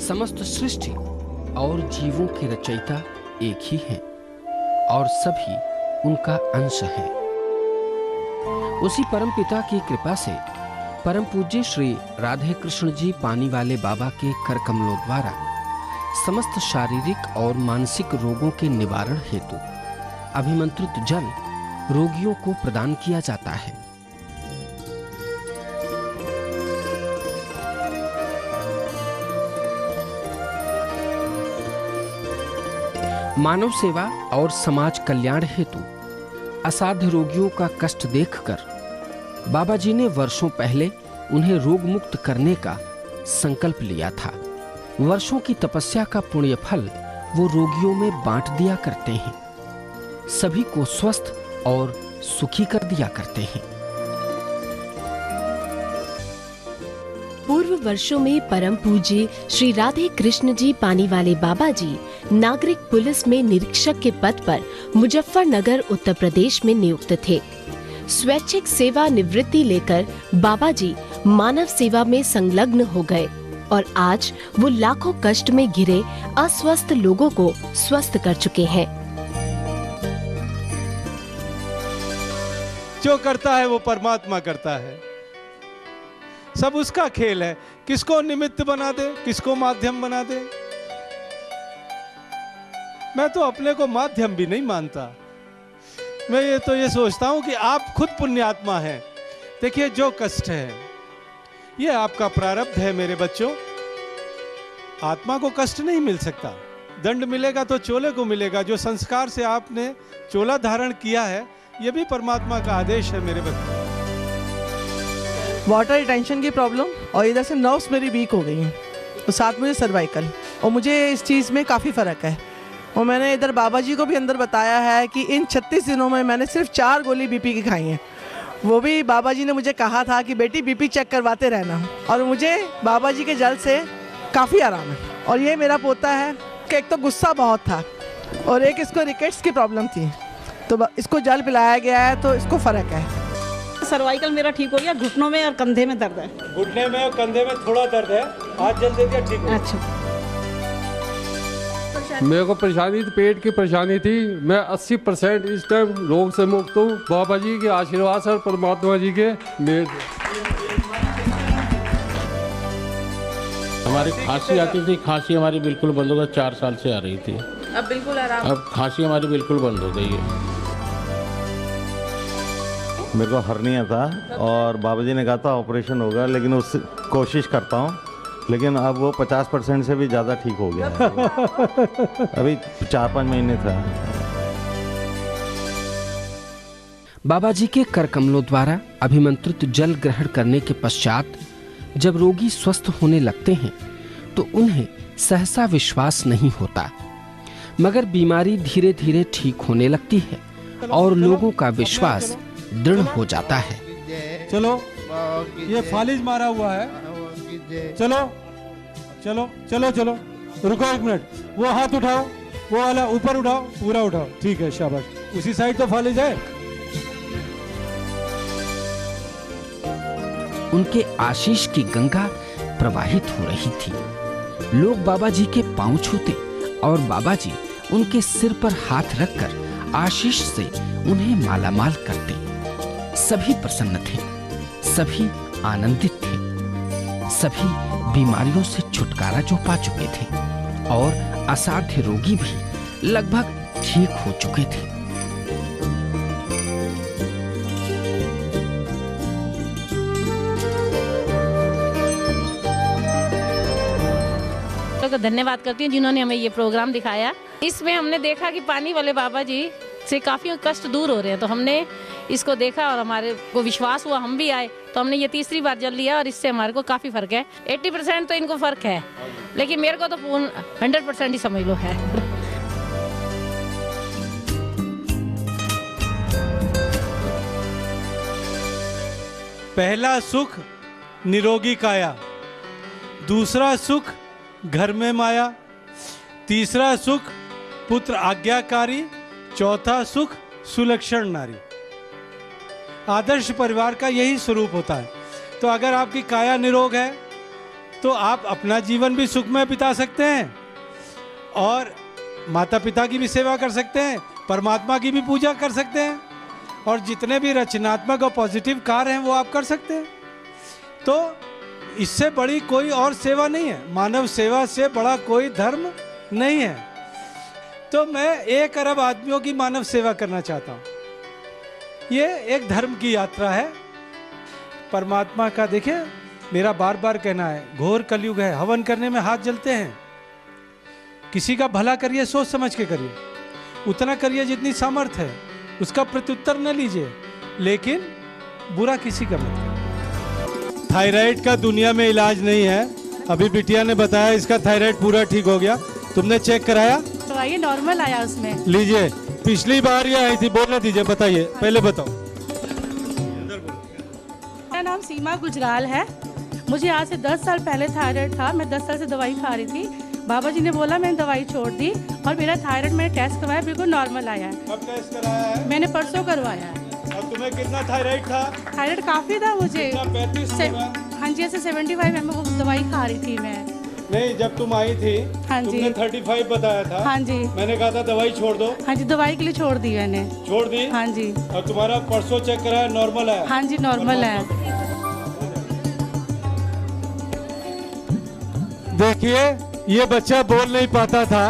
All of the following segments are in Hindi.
समस्त सृष्टि और जीवों के रचयिता एक ही हैं और सभी उनका अंश हैं। उसी परम पिता की कृपा से परम पूज्य श्री राधे कृष्ण जी पानी वाले बाबा के कर कमलों द्वारा समस्त शारीरिक और मानसिक रोगों के निवारण हेतु अभिमंत्रित जल रोगियों को प्रदान किया जाता है। मानव सेवा और समाज कल्याण हेतु असाध्य रोगियों का कष्ट देखकर बाबा जी ने वर्षों पहले उन्हें रोग मुक्त करने का संकल्प लिया था। वर्षों की तपस्या का पुण्य फल वो रोगियों में बांट दिया करते हैं, सभी को स्वस्थ और सुखी कर दिया करते हैं। पूर्व वर्षों में परम पूज्य श्री राधे कृष्ण जी पानी वाले बाबा जी नागरिक पुलिस में निरीक्षक के पद पर मुजफ्फरनगर उत्तर प्रदेश में नियुक्त थे। स्वैच्छिक सेवा निवृत्ति लेकर बाबा जी मानव सेवा में संलग्न हो गए और आज वो लाखों कष्ट में घिरे अस्वस्थ लोगों को स्वस्थ कर चुके हैं। जो करता है वो परमात्मा करता है, सब उसका खेल है। किसको निमित्त बना दे, किसको माध्यम बना दे। मैं तो अपने को माध्यम भी नहीं मानता। मैं ये सोचता हूं कि आप खुद पुण्यात्मा हैं। देखिए, जो कष्ट है ये आपका प्रारब्ध है मेरे बच्चों। आत्मा को कष्ट नहीं मिल सकता, दंड मिलेगा तो चोले को मिलेगा। जो संस्कार से आपने चोला धारण किया है ये भी परमात्मा का आदेश है मेरे बच्चों। वाटर रिटेंशन की प्रॉब्लम और इधर से नर्व्स मेरी वीक हो गई हैं और साथ मुझे सर्वाइकल, और मुझे इस चीज़ में काफ़ी फ़र्क है। और मैंने इधर बाबा जी को भी अंदर बताया है कि इन 36 दिनों में मैंने सिर्फ 4 गोली बीपी की खाई हैं। वो भी बाबा जी ने मुझे कहा था कि बेटी बीपी चेक करवाते रहना, और मुझे बाबा जी के जल से काफ़ी आराम है। और ये मेरा पोता है कि एक तो गुस्सा बहुत था और एक इसको रिकेट्स की प्रॉब्लम थी, तो इसको जल पिलाया गया है तो इसको फ़र्क है। सर्वाइकल मेरा ठीक हो गया, घुटनों में और कंधे में दर्द है। घुटने में और कंधे में थोड़ा दर्द है, आज जल दे दिया ठीक हो। अच्छा, मेरे को परेशानी थी, पेट की परेशानी थी। मैं 80% इस टाइम रोग से मुक्त हूँ। बाबा जी के आशीर्वाद और परमात्मा जी के मेहर। हमारी खांसी आती थी, खांसी हमारी बिल्कुल बंद हो गई। 4 साल से आ रही थी, अब बिल्कुल आराम। अब खांसी हमारी बिल्कुल बंद हो गई है। मेरे को हर्निया था और बाबा जी ने कहा था ऑपरेशन होगा, लेकिन उस कोशिश करता हूँ, लेकिन अब वो 50% से भी ज़्यादा ठीक हो गया है। अभी 4-5 महीने था। बाबा जी के कर कमलों द्वारा अभिमंत्रित जल ग्रहण करने के पश्चात जब रोगी स्वस्थ होने लगते हैं तो उन्हें सहसा विश्वास नहीं होता, मगर बीमारी धीरे धीरे ठीक होने लगती है और लोगों का विश्वास दृढ़ हो जाता है। चलो, ये फालिज मारा हुआ है। चलो चलो चलो चलो, रुको 1 मिनट। वो हाथ उठाओ, वो वाला ऊपर उठाओ, पूरा उठाओ। ठीक है, शाबाश। उसी साइड तो फालिज है। उनके आशीष की गंगा प्रवाहित हो रही थी। लोग बाबा जी के पांव छूते और बाबा जी उनके सिर पर हाथ रखकर आशीष से उन्हें मालामाल करते। सभी प्रसन्न थे, सभी आनंदित थे, सभी बीमारियों से छुटकारा जो पा चुके थे और असाध्य रोगी भी लगभग ठीक हो चुके थे। तो धन्यवाद करती हूँ जिन्होंने हमें ये प्रोग्राम दिखाया। इसमें हमने देखा कि पानी वाले बाबा जी से काफ़ी कष्ट दूर हो रहे हैं, तो हमने इसको देखा और हमारे को विश्वास हुआ, हम भी आए। तो हमने ये तीसरी बार जल लिया और इससे हमारे को काफ़ी फ़र्क है। 80% तो इनको फ़र्क है, लेकिन मेरे को तो 100% ही समझ लो है। पहला सुख निरोगी काया, दूसरा सुख घर में माया, तीसरा सुख पुत्र आज्ञाकारी, चौथा सुख सुलक्षण नारी। आदर्श परिवार का यही स्वरूप होता है। तो अगर आपकी काया निरोग है तो आप अपना जीवन भी सुखमय बिता सकते हैं और माता पिता की भी सेवा कर सकते हैं, परमात्मा की भी पूजा कर सकते हैं और जितने भी रचनात्मक और पॉजिटिव कार्य हैं वो आप कर सकते हैं। तो इससे बड़ी कोई और सेवा नहीं है, मानव सेवा से बड़ा कोई धर्म नहीं है। तो मैं 1 अरब आदमियों की मानव सेवा करना चाहता हूँ। ये एक धर्म की यात्रा है परमात्मा का। देखिए, मेरा बार बार कहना है, घोर कलयुग है, हवन करने में हाथ जलते हैं। किसी का भला करिए, सोच समझ के करिए, उतना करिए जितनी सामर्थ्य है, उसका प्रत्युत्तर न लीजिए, लेकिन बुरा किसी का मत करिए। थायराइड का दुनिया में इलाज नहीं है। अभी बिटिया ने बताया इसका थायराइड पूरा ठीक हो गया। तुमने चेक कराया? तो ये नॉर्मल आया उसमें। लीजिए, पिछली बार ये आई थी, बोलने दीजिए, बताइए, पहले बताओ। मेरा नाम सीमा गुजराल है। मुझे आज से 10 साल पहले थायराइड था। मैं 10 साल से दवाई खा रही थी। बाबा जी ने बोला, मैंने दवाई छोड़ दी और मेरा थायराइड मैंने टेस्ट करवाया, बिल्कुल नॉर्मल आया है। कब टेस्ट कराया है? मैंने परसों करवाया है। और तुम्हें कितना थायराइड था? थायराइड काफ़ी था मुझे। 35? हाँ जी, ऐसे 75 mg दवाई खा रही थी मैं। नहीं, जब तुम आई थी हाँ जी, तुमने 35 बताया था। हाँ जी, मैंने कहा था दवाई छोड़ दो। हाँ जी, दवाई के लिए छोड़ दी मैंने। छोड़ दी? हाँ जी। और तुम्हारा परसों चेक कराया, नॉर्मल है? हाँ जी, नॉर्मल है। देखिए, ये बच्चा बोल नहीं पाता था,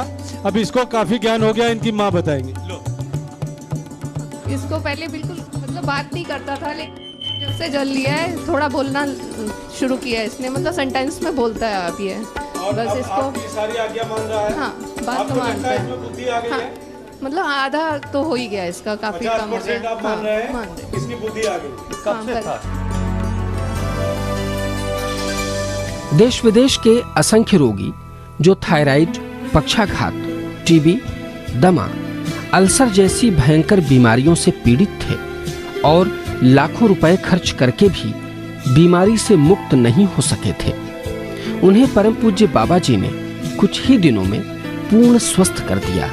अब इसको काफी ज्ञान हो गया। इनकी माँ बताएंगी। लो। इसको पहले बिल्कुल मतलब बात नहीं करता था, लेकिन जब से जल लिया है थोड़ा बोलना शुरू किया है इसने, मतलब सेंटेंस में बोलता है अब ये। बस अब इसको आपकी सारी आज्ञा मान रहा है? हाँ, बात तो मानता है। इसमें बुद्धि आ गई है? मतलब आधा तो हो ही गया इसका, काफी कम हो 50% गया। आप मान रहे हैं? इसकी बुद्धि आ गई। कब से था? देश विदेश के असंख्य रोगी जो थायराइड, पक्षाघात, टीबी, दमा, अल्सर जैसी भयंकर बीमारियों से पीड़ित थे और लाखों रुपए खर्च करके भी बीमारी से मुक्त नहीं हो सके थे, उन्हें परम पूज्य बाबा जी ने कुछ ही दिनों में पूर्ण स्वस्थ कर दिया।